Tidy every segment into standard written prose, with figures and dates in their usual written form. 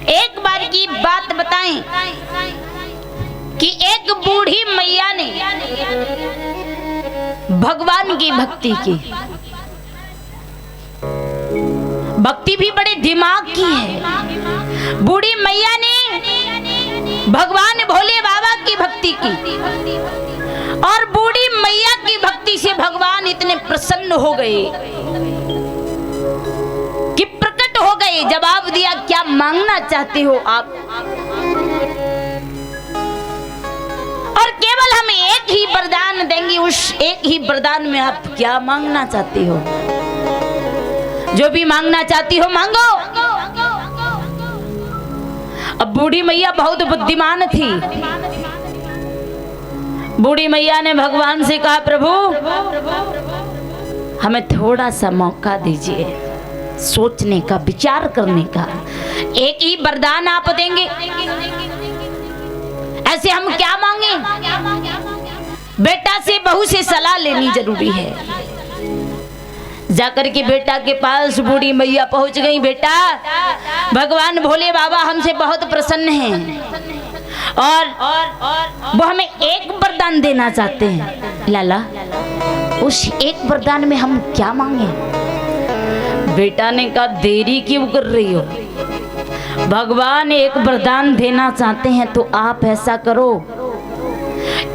एक बार की बात बताएं कि एक बूढ़ी मैया ने भगवान की भक्ति की। भक्ति भी बड़े दिमाग की है। बूढ़ी मैया ने भगवान भोले बाबा की भक्ति की और बूढ़ी मैया की भक्ति से भगवान इतने प्रसन्न हो गए कि प्रकट हो गए। जवाब दिया, क्या मांगना चाहते हो आप? और केवल हम एक ही वरदान देंगे, उस एक ही वरदान में आप क्या मांगना चाहते हो? जो भी मांगना चाहती हो मांगो। अब बूढ़ी मैया बहुत बुद्धिमान थी। बूढ़ी मैया ने भगवान से कहा, प्रभु हमें थोड़ा सा मौका दीजिए सोचने का, विचार करने का। एक ही वरदान आप देंगे, ऐसे हम क्या मांगे? बेटा से बहू से सलाह लेनी जरूरी है। जाकर के बेटा के पास बूढ़ी मैया पहुंच गई। बेटा, भगवान भोले बाबा हमसे बहुत प्रसन्न हैं और वो हमें एक वरदान देना चाहते हैं। लाला, उस एक वरदान में हम क्या मांगे? बेटा ने कहा, देरी क्यों कर रही हो? भगवान एक वरदान देना चाहते हैं तो आप ऐसा करो,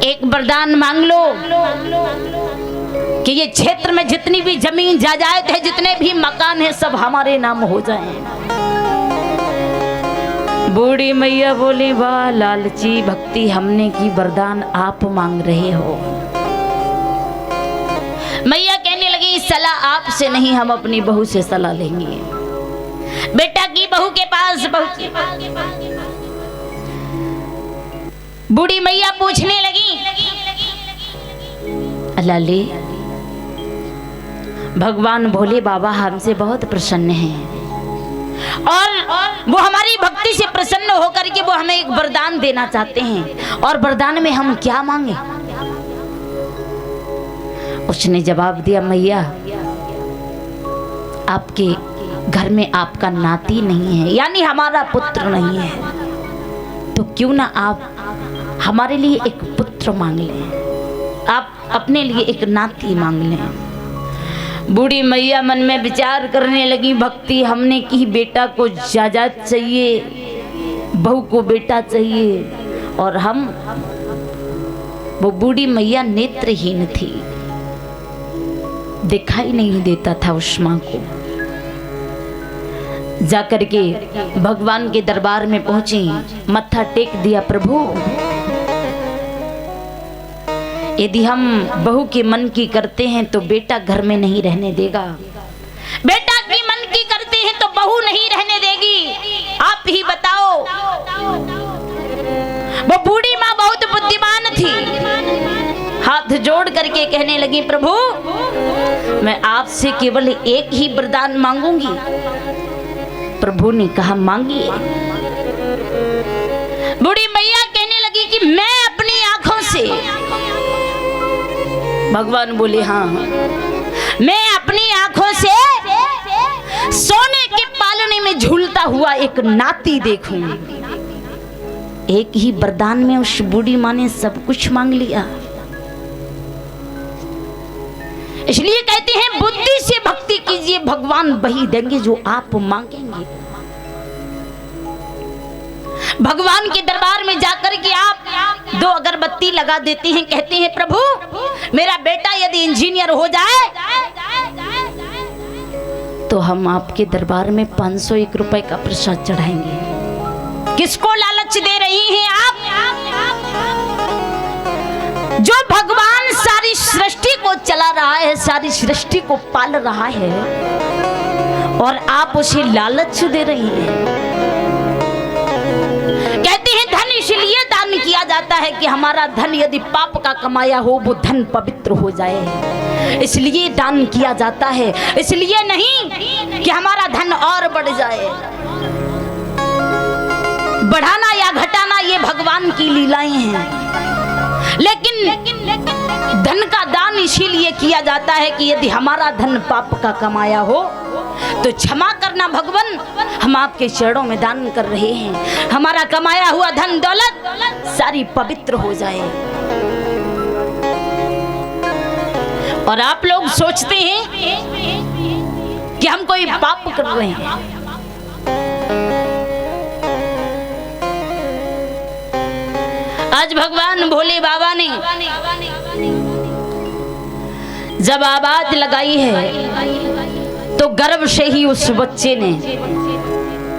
एक वरदान मांग लो कि ये क्षेत्र में जितनी भी जमीन जायदाद है, जितने भी मकान है, सब हमारे नाम हो जाएं। बूढ़ी मैया बोली, वाह लालची भक्ति हमने की, वरदान आप मांग रहे हो। मैया कहने लगी, सलाह आपसे नहीं, हम अपनी बहू से सलाह लेंगे। बेटा की बहू के पास बूढ़ी मैया पूछने लगी, लाली भगवान भोले बाबा हमसे बहुत प्रसन्न हैं और वो हमारी भक्ति से प्रसन्न होकर के वो हमें एक वरदान देना चाहते हैं, और वरदान में हम क्या मांगे? उसने जवाब दिया, मैया आपके घर में आपका नाती नहीं है, यानी हमारा पुत्र नहीं है, तो क्यों ना आप हमारे लिए एक पुत्र मांग लें, आप अपने लिए एक नाती मांग लें। बूढ़ी मैया मन में विचार करने लगी, भक्ति हमने की, बेटा को जायदाद चाहिए, बहू को बेटा चाहिए, और हम, वो बूढ़ी मैया नेत्रहीन थी, दिखाई नहीं देता था उस मां को। जाकर के भगवान के दरबार में पहुंची, मत्था टेक दिया, प्रभु यदि हम बहू के मन की करते हैं तो बेटा घर में नहीं रहने देगा, बेटा की मन की करते हैं तो बहू नहीं रहने देगी, आप ही बताओ। वो बूढ़ी माँ बहुत बुद्धिमान थी, हाथ जोड़ करके कहने लगी, प्रभु मैं आपसे केवल एक ही वरदान मांगूंगी। प्रभु ने कहा, मांगिए। बूढ़ी मैया कहने लगी कि मैं अपनी आंखों से, भगवान बोले, हाँ मैं अपनी आंखों से सोने के पालने में झूलता हुआ एक नाती देखूंगी। एक ही वरदान में उस बूढ़ी माँ ने सब कुछ मांग लिया। इसलिए कहते हैं, बुद्धि से भक्ति कीजिए, भगवान वही देंगे जो आप मांगेंगे। भगवान के दरबार में जाकर के आप 2 अगरबत्ती लगा देते हैं, कहते हैं, प्रभु मेरा बेटा यदि इंजीनियर हो जाए तो हम आपके दरबार में 501 रुपए का प्रसाद चढ़ाएंगे। किसको लालच दे रही हैं आप? जो भगवान सारी सृष्टि को चला रहा है, सारी सृष्टि को पाल रहा है, और आप उसे लालच दे रही हैं। कहते हैं, धन इसलिए दान किया जाता है कि हमारा धन यदि पाप का कमाया हो वो धन पवित्र हो जाए, इसलिए दान किया जाता है, इसलिए नहीं कि हमारा धन और बढ़ जाए। बढ़ाना या घटाना ये भगवान की लीलाएं हैं, लेकिन धन का दान इसीलिए किया जाता है कि यदि हमारा धन पाप का कमाया हो तो क्षमा करना भगवान, हम आपके चरणों में दान कर रहे हैं, हमारा कमाया हुआ धन दौलत सारी पवित्र हो जाए। और आप लोग सोचते हैं कि हम कोई पाप कर रहे हैं। आज भगवान भोले बाबा ने जब आवाज लगाई है तो गर्व से ही उस बच्चे ने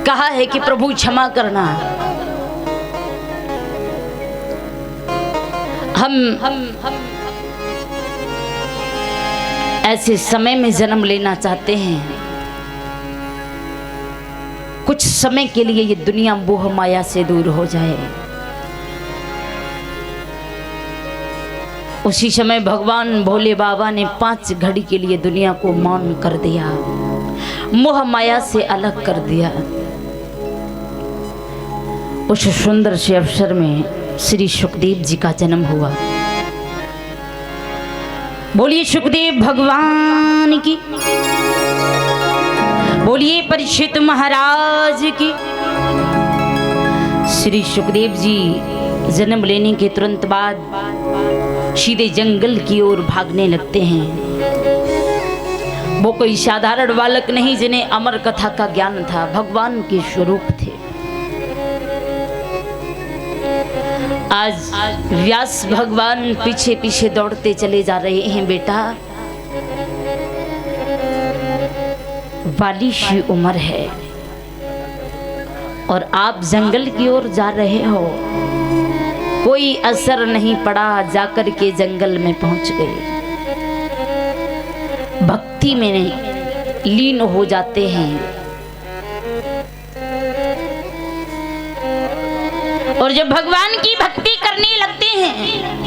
कहा है कि प्रभु क्षमा करना, हम ऐसे समय में जन्म लेना चाहते हैं, कुछ समय के लिए ये दुनिया मोह माया से दूर हो जाए। उसी समय भगवान भोले बाबा ने 5 घड़ी के लिए दुनिया को मौन कर दिया, मोह माया से अलग कर दिया। उस सुंदर से अवसर में श्री सुखदेव जी का जन्म हुआ। बोलिए सुखदेव भगवान की, बोलिए परीक्षित महाराज की। श्री सुखदेव जी जन्म लेने के तुरंत बाद सीधे जंगल की ओर भागने लगते हैं। वो कोई साधारण बालक नहीं जिन्हें अमर कथा का ज्ञान था, भगवान के स्वरूप थे। आज व्यास भगवान पीछे पीछे दौड़ते चले जा रहे हैं। बेटा, वाली सी उम्र है और आप जंगल की ओर जा रहे हो, कोई असर नहीं पड़ा, जाकर के जंगल में पहुंच गए, भक्ति में लीन हो जाते हैं। और जब भगवान की भक्ति करने लगते हैं